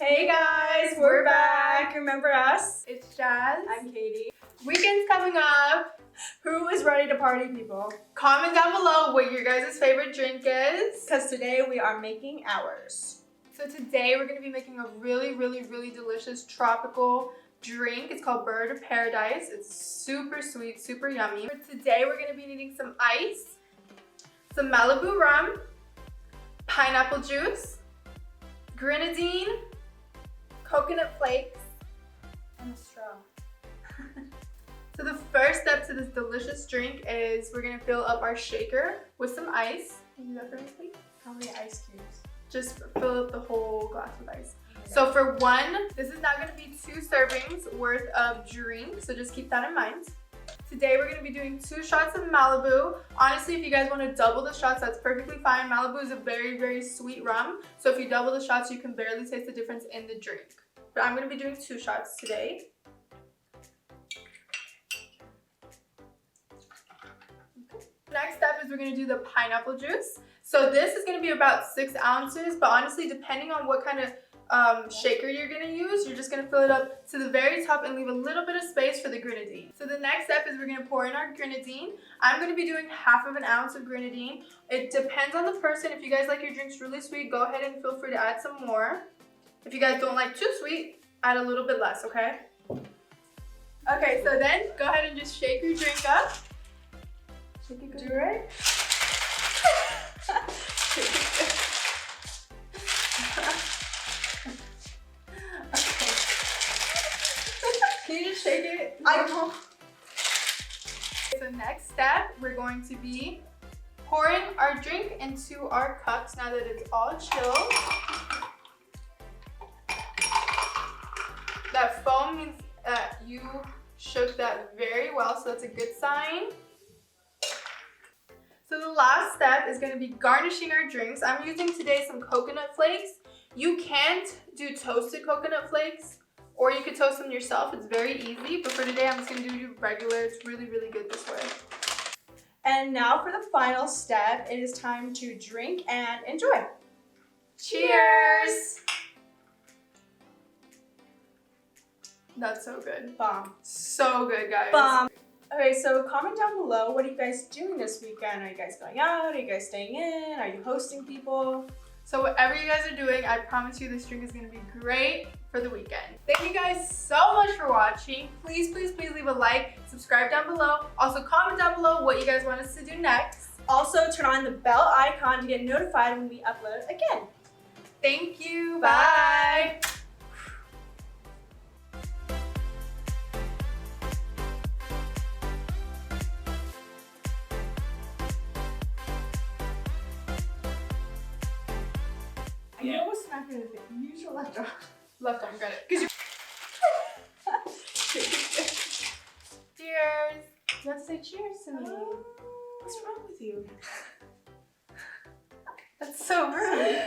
Hey guys, we're back. Remember us? It's Jazz. I'm Katie. Weekend's coming up. Who is ready to party, people? Comment down below what your guys' favorite drink is. Because today we are making ours. So today we're going to be making a really delicious tropical drink. It's called Bird of Paradise. It's super sweet, super yummy. For today we're going to be needing some ice, some Malibu Rum, pineapple juice, Grenadine, coconut flakes, and a straw. So the first step to this delicious drink is we're going to fill up our shaker with some ice. Can you do that for me, please? How many ice cubes? Just fill up the whole glass with ice. So for one, this is not going to be 2 servings worth of drink, so just keep that in mind. Today we're going to be doing 2 shots of Malibu. Honestly, if you guys want to double the shots, that's perfectly fine. Malibu is a very sweet rum, so if you double the shots, you can barely taste the difference in the drink. But I'm going to be doing 2 shots today. Next step is we're going to do the pineapple juice. So this is going to be about 6 ounces, but honestly, depending on what kind of shaker you're going to use, you're just going to fill it up to the very top and leave a little bit of space for the grenadine. So the next step is we're going to pour in our grenadine. I'm going to be doing half of an ounce of grenadine. It depends on the person. If you guys like your drinks really sweet, go ahead and feel free to add some more. If you guys don't like too sweet, add a little bit less, okay? Okay, so then go ahead and just shake your drink up. Shake it good. Do right? Can you just shake it? I don't. So next step, we're going to be pouring our drink into our cups now that it's all chilled. That foam means that you shook that very well, so that's a good sign. So the last step is going to be garnishing our drinks. I'm using today some coconut flakes. You can't do toasted coconut flakes, or you could toast them yourself. It's very easy, but for today I'm just going to do regular. It's really good this way. And now for the final step, it is time to drink and enjoy. Cheers! That's so good. Bomb. So good, guys. Bomb. Okay, so comment down below, what are you guys doing this weekend? Are you guys going out? Are you guys staying in? Are you hosting people? So whatever you guys are doing, I promise you this drink is going to be great for the weekend. Thank you guys so much for watching. Please leave a like, subscribe down below. Also comment down below what you guys want us to do next. Also turn on the bell icon to get notified when we upload again. Thank you. Bye. You almost smacked it in the face. Use your left arm. Left arm, got it. Cheers. You have to say cheers to me. What's wrong with you? That's so rude.